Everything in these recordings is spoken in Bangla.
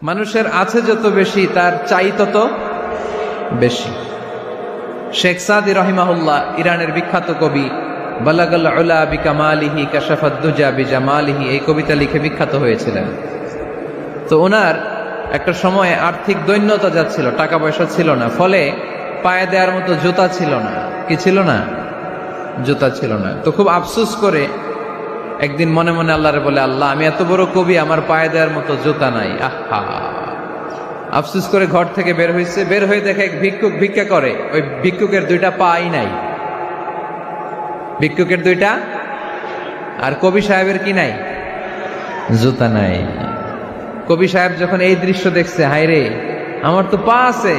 মানুষের আছে যত বেশি তার চাই তত বেশি। শেখ সাদি রহিমাহুল্লাহ ইরানের বিখ্যাত কবি, বালাগাল উলা বিকামালিহি কাশাফাদ দুজা বিজামালিহি, এই কবিতা লিখে বিখ্যাত হয়েছিলেন। তো ওনার একটা সময়ে আর্থিক দৈন্যতা যাচ্ছিল, টাকা পয়সা ছিল না, ফলে পায়ে দেওয়ার মতো জুতা ছিল না। কি ছিল না? জুতা ছিল না। তো খুব আফসোস করে একদিন মনে মনে আল্লাহরে বলে, আল্লাহ আমি এত বড় কবি, আমার পায়ে দেওয়ার মতো জুতা নাই। আহা, আফসোস করে ঘর থেকে বের হয়েছে। বের হয়ে দেখে এক ভিক্ষুক ভিক্ষা করে, ওই ভিক্ষুকের দুইটা পাই নাই। ভিক্ষুকের দুইটা, আর কবি সাহেবের কি নাই? জুতা নাই। কবি সাহেব যখন এই দৃশ্য দেখছে, হায় রে আমার তো পা আছে,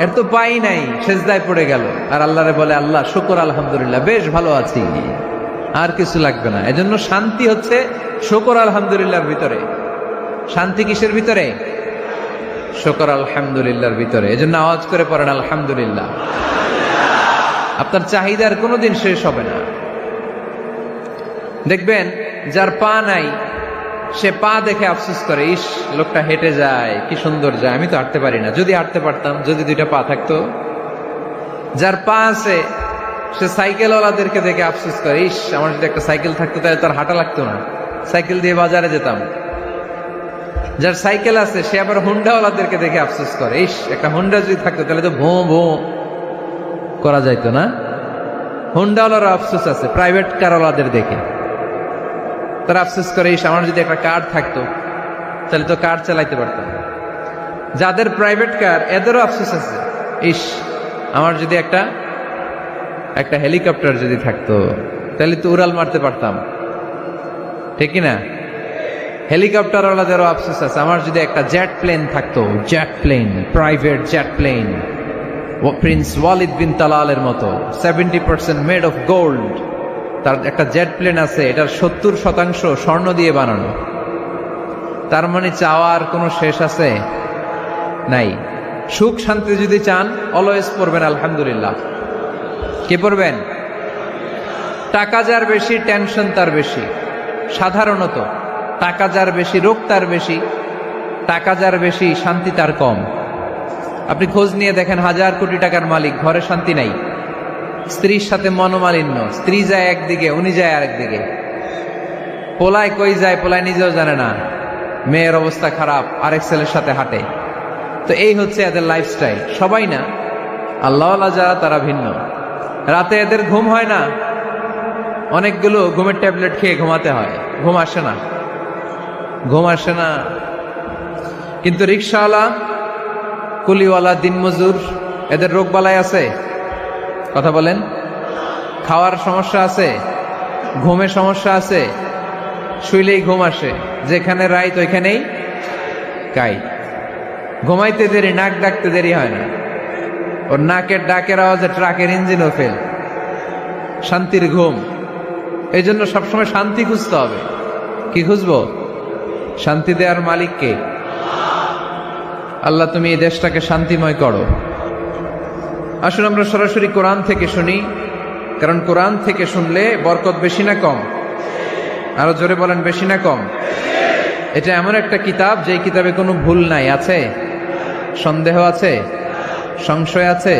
এর তো পাই নাই, সেজদায় পড়ে গেল। আর আল্লাহরে বলে, আল্লাহ শুকর আলহামদুলিল্লাহ, বেশ ভালো আছি, আর কিছু লাগবে না। এজন্য শান্তি হচ্ছে শুকর আলহামদুলিল্লাহর ভিতরে। শান্তি কিসের ভিতরে? শুকর আলহামদুলিল্লাহর ভিতরে। এজন্য আওয়াজ করে পড়েন আলহামদুলিল্লাহ। আপনার চাহিদার কোনোদিন শেষ হবে না। দেখবেন যার পা নাই, সে পা দেখে আফসোস করে, ইস লোকটা হেঁটে যায়, কি সুন্দর যায়, আমি তো হাঁটতে পারি না, যদি হাঁটতে পারতাম, যদি দুইটা পা থাকতো। যার পা আছে সে সাইকেলওয়ালাদেরকে দেখে আফসোস করে, ইস আমার যদি একটা সাইকেল থাকতো তাহলে তার হাঁটা লাগতো না, সাইকেল দিয়ে বাজারে যেতাম। যার সাইকেল আছে সে আবার হুন্ডাওয়ালাদেরকে দেখে আফসোস করে, ইস একটা হুন্ডা যদি থাকতো তাহলে তো ভোঁ ভোঁ করা যাইতো না। হুন্ডাওয়ালারও আফসোস আছে প্রাইভেট কারওয়ালাদের দেখে, তারা আফসোস করে, ইস আমার যদি একটা কার থাকতো তাহলে তো কার চালাইতে পারতাম। যাদের প্রাইভেট কার এদেরও আফসোস আছে, ইস আমার যদি একটা হেলিকপ্টার যদি থাকতো তাহলে তো উড়াল মারতে পারতাম, ঠিক না? হেলিকপ্টারওয়ালাদেরও আফসোস আছে, আমার যদি একটা জেট প্লেন থাকতো, jet plane, private jet plane, prince Walid bin তালালের মতো 70% মেড অফ গোল্ড, তার একটা জেট প্লেন আছে, এটার 70% স্বর্ণ দিয়ে বানানো। তার মানে চাওয়ার কোনো শেষ আছে? নাই। সুখ শান্তি যদি চান অলওয়েজ পড়বেন আলহামদুলিল্লাহ। কে পড়বেন? টাকা যার বেশি টেনশন তার বেশি। সাধারণত টাকা যার বেশি রোগ তার বেশি, টাকা যার বেশি শান্তি তার কম। আপনি খোঁজ নিয়ে দেখেন, 1000 কোটি টাকার মালিক, ঘরে শান্তি নাই, স্ত্রীর সাথে মনোমালিন্য, স্ত্রী যায় একদিকে, উনি যায় আরেকদিকে, পোলায় কই যায় পোলায় নিজেও জানে না, মেয়ের অবস্থা খারাপ, আরেক ছেলের সাথে হাঁটে। তো এই হচ্ছে এদের লাইফস্টাইল। সবাই না, আল্লাহওয়ালা যারা তারা ভিন্ন। রাতে এদের ঘুম হয় না, অনেকগুলো ঘুমের ট্যাবলেট খেয়ে ঘুমাতে হয়, ঘুম আসে না, ঘুম আসে না। কিন্তু রিক্সাওয়ালা, কুলিওয়ালা, দিনমজুর, এদের রোগ বালাই আছে? কথা বলেন। খাওয়ার সমস্যা আছে, ঘুমের সমস্যা আছে, শুইলেই ঘুম আসে, যেখানে রাইত ওইখানেই কাই। ঘুমাইতে দেরি, নাক ডাকতে দেরি হয় না, ওর নাকের ডাকের আওয়াজে ট্রাকের ইঞ্জিনও ফেল। শান্তির ঘুম। এই জন্য সবসময় শান্তি খুঁজতে হবে। কি খুঁজবো? শান্তি দেওয়ার মালিক কে? আল্লাহ তুমি এই দেশটাকে শান্তিময় করো। আসুন আমরা সরাসরি কোরআন থেকে শুনি, কারণ কোরআন থেকে শুনলে বরকত বেশি না কম? আরো জোরে বলেন, বেশি না কম? এটা এমন একটা কিতাব যে কিতাবে কোনো ভুল নাই। আছে? সন্দেহ আছে? সংশয় আছে?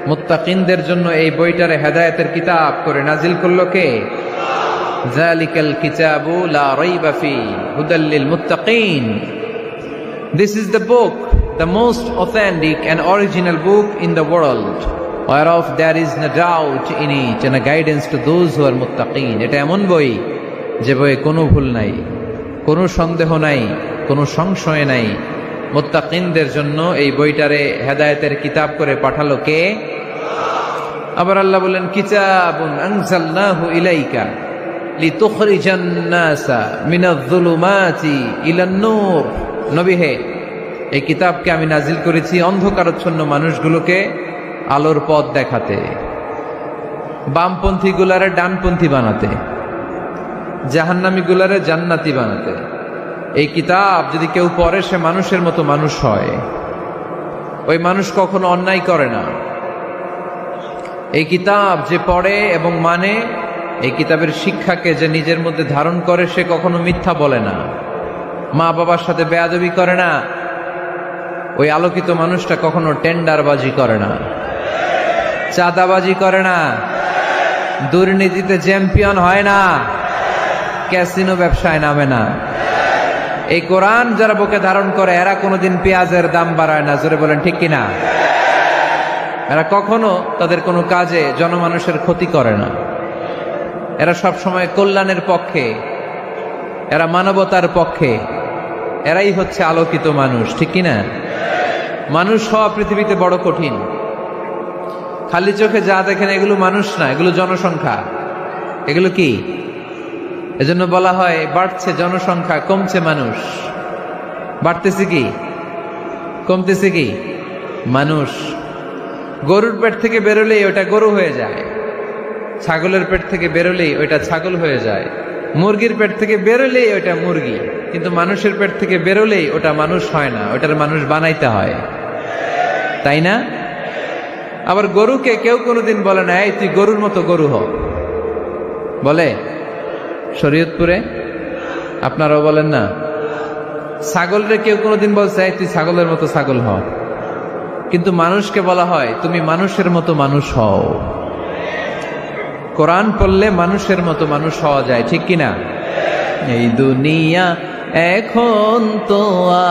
মুত্তাকিনদের জন্য এই বইটারে হেদায়েতের কিতাব করে নাজিল করলো কে? যালিকাল কিতাবু লা রাইবা ফি হুদাল লিল মুত্তাকিন। This is the book, the most authentic and original book in the world, whereof there is no doubt in it, and a guidance to those who are muttaqin. এটা এমন বই যে বইয়ে কোনো ভুল নাই, কোনো সন্দেহ নাই, কোনো সংশয় নাই। মুত্তাকিনদের জন্য এই বইটারে হেদায়েতের কিতাব করে পাঠালো কে? আবার আল্লাহ বলেন, কিতাবুন আনজালনাহু ইলাইকা লিতুখরিজান নাসা মিনায-যুলুমাতি ইলান-নূর। নবী হে, এই কিতাবকে আমি নাজিল করেছি অন্ধকারাচ্ছন্ন মানুষগুলোকে আলোর পথ দেখাতে, বামপন্থী গুলারে ডানপন্থী বানাতে, জাহান্নামী গুলারে জান্নাতি বানাতে। এই কিতাব যদি কেউ পড়ে সে মানুষের মতো মানুষ হয়, ওই মানুষ কখনো অন্যায় করে না। এই কিতাব যে পড়ে এবং মানে, এই কিতাবের শিক্ষাকে যে নিজের মধ্যে ধারণ করে, সে কখনো মিথ্যা বলে না। মা বাবার সাথে বেয়াদবি করে না, ওই আলোকিত মানুষটা কখনো টেন্ডারবাজি করে না, চাঁদাবাজি করে না, দুর্নীতিতে চ্যাম্পিয়ন হয় না, ক্যাসিনো ব্যবসায় নামে না। এই কোরআন যারা বুকে ধারণ করে এরা কোনোদিন পেঁয়াজের দাম বাড়ায় না, জোরে বলেন ঠিক কিনা? এরা কখনো তাদের কোনো কাজে জনমানুষের ক্ষতি করে না, এরা সব সময় কল্যাণের পক্ষে, এরা মানবতার পক্ষে, এরাই হচ্ছে আলোকিত মানুষ, ঠিক কিনা? মানুষ হওয়া পৃথিবীতে বড় কঠিন। খালি চোখে যা দেখেন এগুলো মানুষ না, এগুলো জনসংখ্যা। এগুলো কি? এজন্য বলা হয় বাড়ছে জনসংখ্যা, কমছে মানুষ। বাড়তেছে কি, কমতেছে কি? মানুষ। গরুর পেট থেকে বেরোলেই ওটা গরু হয়ে যায়, ছাগলের পেট থেকে বেরোলেই ওইটা ছাগল হয়ে যায়, মুরগির পেট থেকে বেরোলেই ওটা মুরগি, কিন্তু মানুষের পেট থেকে বেরোলেই ওটা মানুষ হয় না, ওটার মানুষ বানাইতে হয়, তাই না? আবার গরুকে কেউ কোনোদিন বলে না এই তুই গরুর মতো গরু হ, বলে? শরীয়তপুরে আপনারাও বলেন না? ছাগলরে কেউ কোনোদিন বলছে এই তুই ছাগলের মতো ছাগল হ, কিন্তু মানুষকে বলা হয় তুমি মানুষের মতো মানুষ হও। কোরআন পড়লে মানুষের মতো মানুষ হওয়া যায়, ঠিক কিনা? এই দুনিয়া এখন তো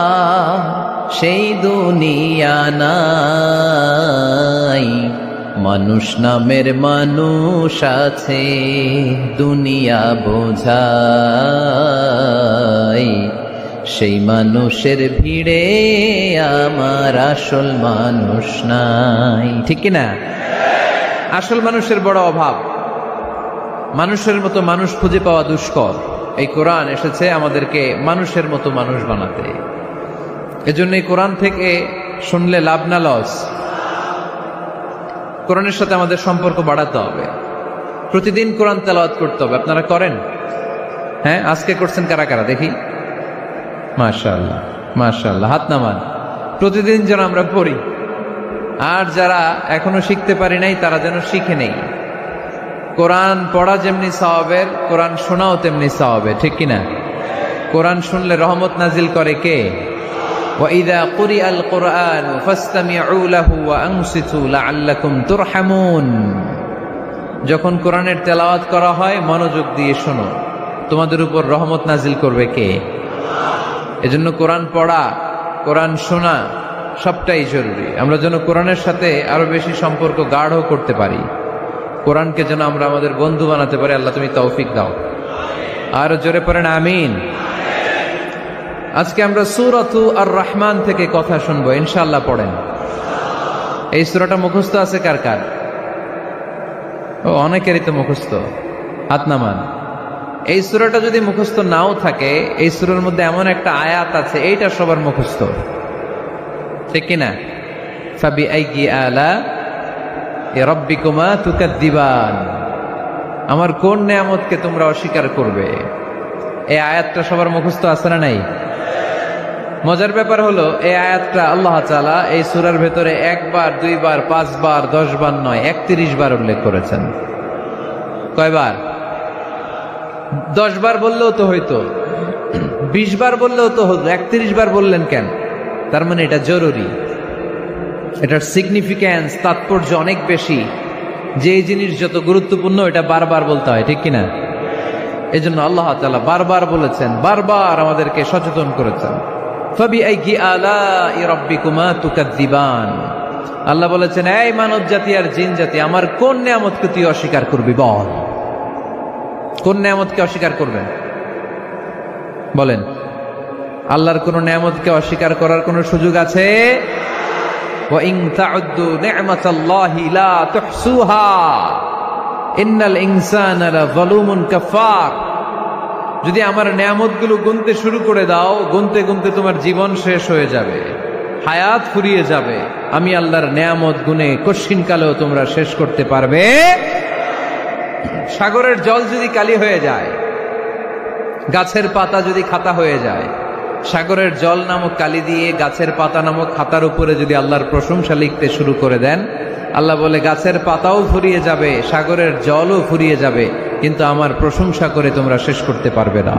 আর সেই দুনিয়া নাই, মানুষ নামের মানুষ আছে দুনিয়া বোঝাই, সেই মানুষের ভিড়ে আমার আসল মানুষ নাই, ঠিক কিনা? আসল মানুষের বড় অভাব, মানুষের মতো মানুষ খুঁজে পাওয়া দুষ্কর। এই কোরআন এসেছে আমাদেরকে মানুষের মতো মানুষ বানাতে। এজন্য এই কোরআন থেকে শুনলে লাভ না লস? কোরআনের সাথে আমাদের সম্পর্ক বাড়াতে হবে, প্রতিদিন কোরআন তেলাওয়াত করতে হবে। আপনারা করেন? হ্যাঁ, আজকে করছেন কারা কারা দেখি? মাশাআল্লাহ, মাশাআল্লাহ, হাত নামান। প্রতিদিন যেন আমরা পড়ি, আর যারা এখনো শিখতে পারি নাই তারা যেন শিখে নেই। কোরআন পড়া যেমনি সওয়াবের, কোরআন শোনাও তেমনি সওয়াবের, ঠিক কিনা? কোরআন শুনলে রহমত নাজিল করে কে? وَإِذَا قُرِئَ الْقُرْآنُ فَاسْتَمِعُوا لَهُ وَأَنصِتُوا لَعَلَّكُمْ تُرْحَمُونَ। যখন কোরআনের তেলাওয়াত করা হয় মনোযোগ দিয়ে শোনো, তোমাদের উপর রহমত নাজিল করবে কে? এজন্য কোরআন পড়া, কোরআন শোনা সবটাই জরুরি। আমরা যেন কোরআনের সাথে আরো বেশি সম্পর্ক গাঢ় করতে পারি, কোরআনকে যেন আমরা আমাদের বন্ধু বানাতে পারি। আল্লাহ তুমি তৌফিক দাও। আর জোরে পড়েন আমিন। আজকে আমরা সূরাতু আর রহমান থেকে কথা শুনবো ইনশাআল্লাহ। পড়েন। এই সূরাটা মুখস্থ আছে কার কার? ও, অনেকেরই তো মুখস্থ, হাত নামান। এই সূরাটা যদি মুখস্থ নাও থাকে, এই সূরার মধ্যে এমন একটা আয়াত আছে এইটা সবার মুখস্থ, ঠিক কিনা? ফাবিআইয়ি আলা রাব্বিকুমা তুকাদ্দিবান, আমার কোন নিয়ামতকে তোমরা অস্বীকার করবে। এই আয়াতটা সবার মুখস্থ আছে না নাই? মজার ব্যাপার হলো এই আয়াতটা আল্লাহ তাআলা এই সূরার ভেতরে একবার, দুইবার, 5 বার, 10 বার নয়, 31 বার উল্লেখ করেছেন। কয়বার? 10 বার বললেও তো হইতো, 20 বার বললেও তো হতো, 31 বার বললেন কেন? তার মানে এটা জরুরি, এটার সিগনিফিক্যান্স, তাৎপর্য অনেক বেশি। যে জিনিস যত গুরুত্বপূর্ণ এটা বারবার বলতে হয়, ঠিক কিনা? এই জন্য আল্লাহ তাআলা বারবার বলেছেন, বারবার আমাদেরকে সচেতন করেছেন। ফাবিআইয়ি আলাই রাব্বিকুমা তুকাদ্দিবান, আল্লাহ বলেছেন এই মানব জাতি আর জিন জাতি, আমার কোন নিয়ামতকে তুই অস্বীকার করবি বল? কোন নিয়ামতকে অস্বীকার করবেন বলেন? আল্লাহর কোন নিয়ামতকে অস্বীকার করার কোন সুযোগ আছে? ওয়া ইন তাউদ্দু নি'মাতাল্লাহি লা তুহসুহা ইন্নাল ইনসানা লাযালুমুন কাফার। যদি আমার নিয়ামতগুলো গুনতে শুরু করে দাও, গুনতে গুনতে তোমার জীবন শেষ হয়ে যাবে, হায়াত ফুরিয়ে যাবে। আমি আল্লাহর নিয়ামত গুনে কশিনকালেও তোমরা শেষ করতে পারবে। সাগরের জল যদি কালি হয়ে যায়, গাছের পাতা যদি খাতা হয়ে যায়, সাগরের জল নামক কালি দিয়ে গাছের পাতা নামক খাতার উপরে যদি আল্লাহর প্রশংসা লিখতে শুরু করে দেন, আল্লাহ বলে গাছের পাতাও ফুরিয়ে যাবে, সাগরের জলও ফুরিয়ে যাবে, কিন্তু আমার প্রশংসা করে তোমরা শেষ করতে পারবে না।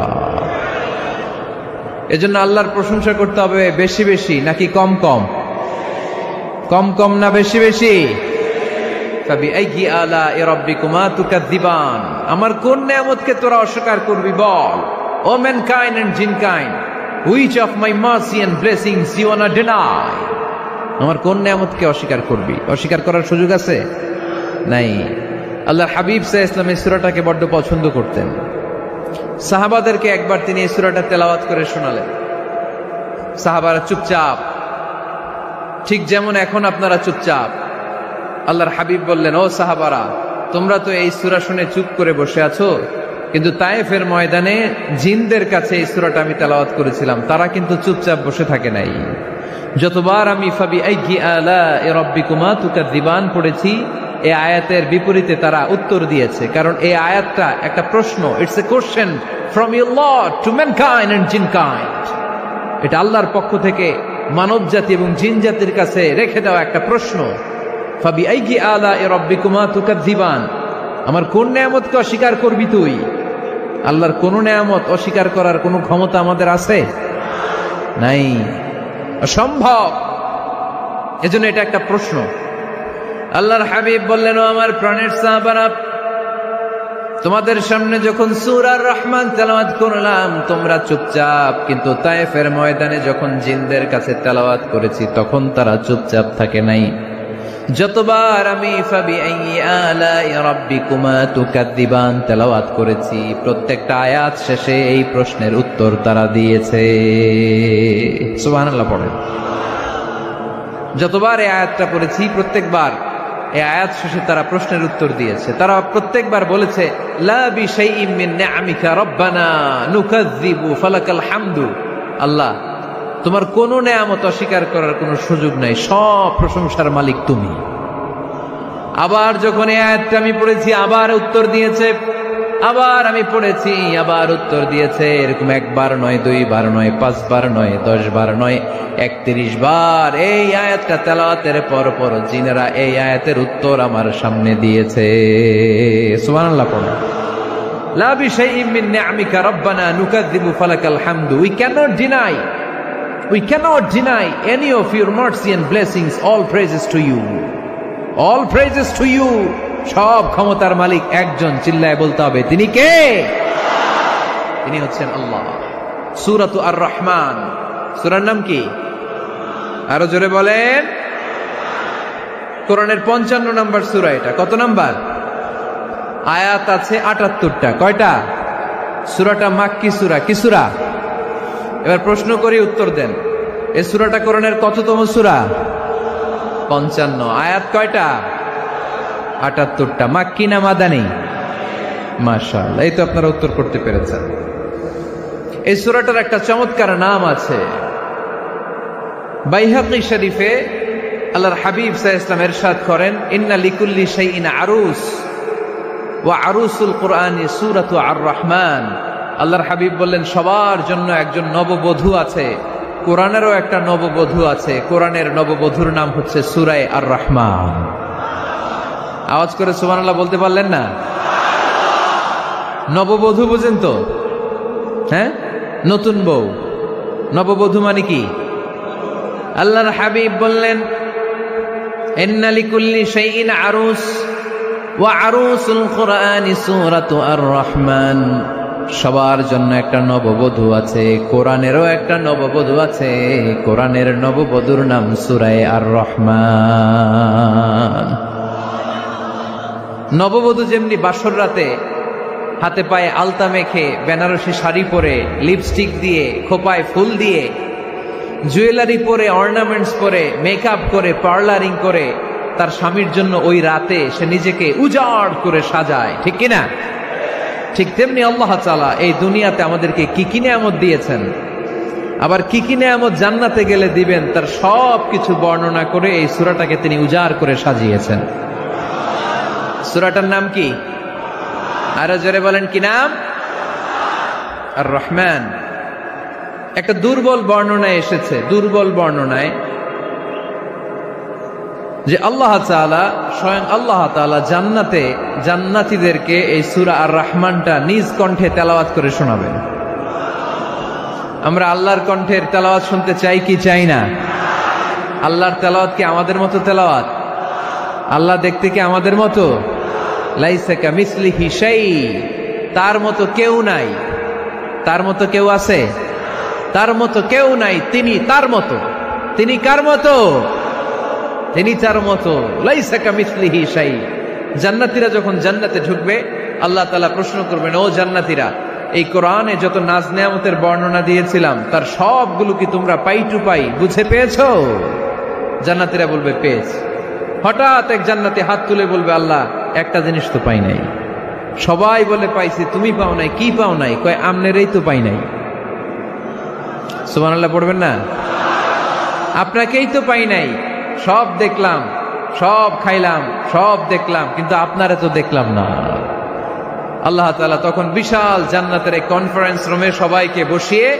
এজন্য আল্লাহর প্রশংসা করতে হবে বেশি বেশি নাকি কম কম? কম কম না বেশি বেশি? ফাবিআইয়ি আলাኢ রাব্বিকুমা তুকাযযিবান, আমার কোন নিয়ামতকে তোরা অস্বীকার করবি বল। O mankind and jinnkind, which of my mercy and blessings you want to deny? আমার কোন নিয়ামতকে অস্বীকার করবি? অস্বীকার করার সুযোগ আছে? নাই। আল্লাহর হাবিব সাল্লাল্লাহু আলাইহি ওয়াসাল্লাম এই সূরাটাকে বড় পছন্দ করতেন। সাহাবাদেরকে একবার তিনি এই সূরাটা তেলাওয়াত করে শোনালেন। সাহাবারা চুপচাপ, ঠিক যেমন এখন আপনারা চুপচাপ। আল্লাহর হাবিব বললেন, ও সাহাবারা, তোমরা তো এই সূরা শুনে চুপ করে বসে আছো, কিন্তু তায়েফের ময়দানে জিনদের কাছে এই সূরাটা আমি তেলাওয়াত করেছিলাম, তারা কিন্তু চুপচাপ বসে থাকে নাই। যতবার আমি ফাবিআইয়ি আলাኢ রাব্বিকুমা তুকাযযিবান পড়েছি, এই আয়াতের বিপরীতে তারা উত্তর দিয়েছে, কারণ এই আয়াতটা একটা প্রশ্ন। It's a question from your lord to mankind and jinnkind. এটা আল্লাহর পক্ষ থেকে মানব জাতি এবং জিন জাতির কাছে রেখে দেওয়া একটা প্রশ্ন। ফাবিআইয়ি আলাኢ রাব্বিকুমা তুকাযযিবান, আমার কোন নিয়ামতকে অস্বীকার করবি তুই? আল্লাহর কোন নিয়ামত অস্বীকার করার কোন ক্ষমতা আমাদের আছে? নাই, অসম্ভব। এজন্য এটা একটা প্রশ্ন। আল্লাহর হাবিব বললেন, ও আমার প্রাণের সাহাবারা, তোমাদের সামনে যখন সূরা আর রহমান তেলাওয়াত করলাম তোমরা চুপচাপ, কিন্তু তায়েফের ময়দানে যখন জিনদের কাছে তেলাওয়াত করেছি তখন তারা চুপচাপ থাকে নাই। যতবার আমি ফাবিআইয়ি আলাኢ রাব্বিকুমা তুকাযযিবান তেলাওয়াত করেছি, প্রত্যেকটা আয়াত শেষে এই প্রশ্নের উত্তর তারা দিয়েছে। সুবহানাল্লাহ পড়েন। যতবার এই আয়াতটা পড়েছি প্রত্যেকবার এই আয়াত শেষে তারা প্রশ্নের উত্তর দিয়েছে। তারা প্রত্যেকবার বলেছে, লা বিশাইইম মিন নিআমিকা রাব্বানা নুকাযযিবু ফালাকাল হামদু। আল্লাহ, তোমার কোন নিয়ামত অস্বীকার করার কোনো সুযোগ নাই, সব প্রশংসার মালিক তুমি। আবার যখন এই আয়াতটা আমি পড়েছি আবার উত্তর দিয়েছে, আবার আমি পড়েছি আবার উত্তর দিয়েছে। এরকম একবার নয়, দুইবার নয়, 5 বার নয়, 10 বার নয়, 31 বার এই আয়াতটা তেলাওয়াতের পর পর জিনেরা এই আয়াতের উত্তর আমার সামনে দিয়েছে। সুবহানাল্লাহ পড়ো। লা বিশাইইম মিন নিআমিকা রাব্বানা নুকাযযিবু ফালাকাল হামদু। We cannot deny any of your mercy and blessings. All praises to you. All praises to you. সব ক্ষমতার মালিক একজন, চিল্লায় বলতে হবে, তিনি কে? তিনি হচ্ছেন আল্লাহ। সূরাতু আর রহমান, সূরার নাম কি? আরো জোরে বলেন। কোরআনের 55 নম্বর সূরা এটা। কত নাম্বার? আয়াত আছে 78টা। কয়টা? সূরাটা মাক্কি সূরা। কি সূরা? এবার প্রশ্ন করি, উত্তর দেন। এই সূরাটা কোরআনের কততম সূরা? 55। আয়াত কয়টা? 78টা। মাক্কি না মাদানী? মাশাআল্লাহ, এই তো আপনারা উত্তর করতে পেরেছেন। এই সূরাটার একটা চমৎকার নাম আছে। বাইহাকী শরীফে আল্লাহর হাবিব সাল্লাল্লাহু আলাইহি ওয়াসাল্লাম ইরশাদ করেন, ইন্না লিকুল্লি শাইইন আরুস ওয়া আরুসুল কুরআনি সূরাতু আর রহমান। আল্লাহর হাবিব বললেন, সবার জন্য একজন নববধূ আছে, কোরআনেরও একটা নববধূ আছে। কোরআনের নববধূর নাম হচ্ছে সূরা আর রহমান। আওয়াজ করে সুবহানাল্লাহ বলতে পারলেন না? নববধূ বুঝেন তো? হ্যাঁ, নতুন বউ। নববধূ মানে কি? আল্লাহর হাবিব বললেন, ইন্না লিকুল্লি শাইইন আরুস ওয়া আরুসুল কুরআনি সূরাতু আর রহমান। সবার জন্য একটা নববধূ আছে, কোরআনেরও একটা নববধূ আছে। কোরআনের নববধূর নাম সূরা আর রহমান। নববধূ যেমনি বাসর রাতে হাতে পায়ে আলতা মেখে, বেনারসি শাড়ি পরে, লিপস্টিক দিয়ে, খোপায় ফুল দিয়ে, জুয়েলারি পরে, অর্নামেন্টস পরে, মেকআপ করে, পার্লারিং করে তার স্বামীর জন্য ওই রাতে সে নিজেকে উজাড় করে সাজায়, ঠিক কিনা? ঠিক তেমনি আল্লাহ তাআলা এই দুনিয়াতে আমাদেরকে কি কি নিয়ামত দিয়েছেন, আবার কি কি নিয়ামত জান্নাতে গেলে দিবেন, তার সব কিছু বর্ণনা করে এই সূরাটাকে তিনি উজাড় করে সাজিয়েছেন। সূরাটার নাম কি? আরো জোরে বলেন, কি নাম? আর রহমান। একটা দুর্বল বর্ণনায় এসেছে, দুর্বল বর্ণনায়, যে আল্লাহ তাআলা, স্বয়ং আল্লাহ তাআলা জান্নাতে জান্নাতীদেরকে এই সূরা আর রহমানটা নিজ কণ্ঠে তেলাওয়াত করে শোনাবেন। আমরা আল্লাহর কণ্ঠের তেলাওয়াত শুনতে চাই কি চাই না? আল্লাহর তেলাওয়াত কি আমাদের মতো তেলাওয়াত? আল্লাহ দেখতে কি আমাদের মতো? লাইসা কামিসলিহি শাই, তার মতো কেউ নাই। তার মতো কেউ আছে? তার মতো কেউ নাই। তিনি তার মতো। তিনি কার মতো? তিনি তার মতো। লাইসা কামিসলিহি শাই। জান্নাতীরা যখন জান্নাতে ঢুকবে, আল্লাহ তাআলা প্রশ্ন করবেন, ও জান্নাতীরা, এই কোরআনে যত নাজ নেয়ামতের বর্ণনা দিয়েছিলাম তার সবগুলো কি তোমরা পাই টু পাই বুঝে পেয়েছো? জান্নাতীরা বলবে পেয়েছি। হঠাৎ এক জান্নাতি হাত তুলে বলবে, আল্লাহ একটা জিনিস তো পাই নাই। সবাই বলে পাইছি, তুমি পাও নাই। কি পাও নাই? কয় আমনেরই তো পাই নাই। সুবহানাল্লাহ পড়বেন না? আপনাকেই তো পাই নাই। সব দেখলাম, সব খাইলাম, সব দেখলাম, কিন্তু আপনারে তো দেখলাম না। আল্লাহ তাআলা তখন বিশাল জান্নাতের এক কনফারেন্স রুমে সবাইকে বসিয়ে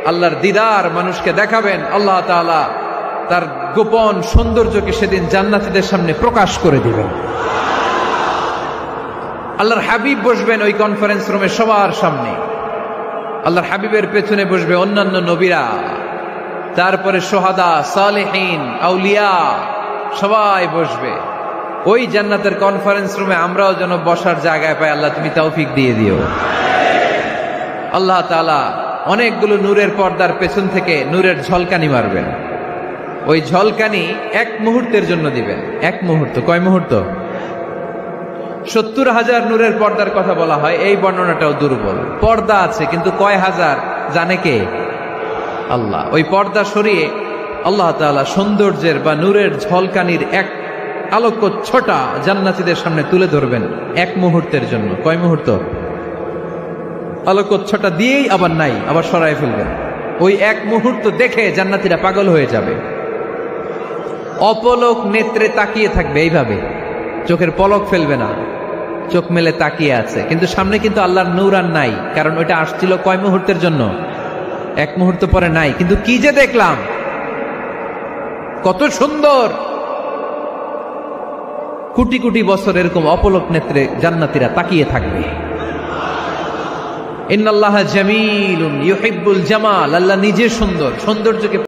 আল্লাহর দিদার মানুষকে দেখাবেন। আল্লাহ তাআলা তার গোপন সৌন্দর্যকে সেদিন জান্নাতীদের সামনে প্রকাশ করে দিবেন। আল্লাহর হাবিব বসবেন ওই কনফারেন্স রুমে সবার সামনে। আল্লাহর হাবিবের পেছনে বসবে অন্যান্য নবীরা, তারপরে সোহাদা, সালেহীন, আউলিয়া সবাই বসবে। ওই জান্নাতের কনফারেন্স রুমে আমরাও যেন বসার জায়গায় পাই। আল্লাহ তুমি তৌফিক দিয়ে দিও। আল্লাহ তাআলা অনেকগুলো নূরের পর্দার পেছন থেকে নূরের ঝলকানি মারবেন। ওই ঝলকানি এক মুহূর্তের জন্য দিবেন। এক মুহূর্ত। কয় মুহূর্ত? 70,000 নূরের পর্দার কথা বলা হয়। এই বর্ণনাটাও দুর্বল। পর্দা আছে কিন্তু কয় হাজার জানে কে? আল্লাহ। ওই পর্দা সরিয়ে আল্লাহ তাআলা সৌন্দর্যের বা নূরের ঝলকানির এক আলোকচ্ছটা জান্নাতীদের সামনে তুলে ধরবেন এক মুহূর্তের জন্য। কয় মুহূর্ত? আলোকচ্ছটা দিয়েই আবার নাই, আবার সরায় ফেলবেন। ওই এক মুহূর্ত দেখে জান্নাতীরা পাগল হয়ে যাবে। অপলক নেত্রে তাকিয়ে থাকবে এইভাবে, চোখের পলক ফেলবে না, চোখ মেলে তাকিয়ে আছে। কিন্তু সামনে কিন্তু আল্লাহর নূর আর নাই, কারণ ওইটা আসছিল কয় মুহূর্তের জন্য? এক মুহূর্ত পরে নাই। কিন্তু কি যে দেখলাম, কত সুন্দর! কোটি কোটি বছর এরকম অপলক নেত্রে জান্নাতীরা তাকিয়ে থাকবে। ইন্নাল্লাহা জামিলুন ইউহিব্বুল জামাল। আল্লাহ নিজে সুন্দর, সৌন্দর্যকে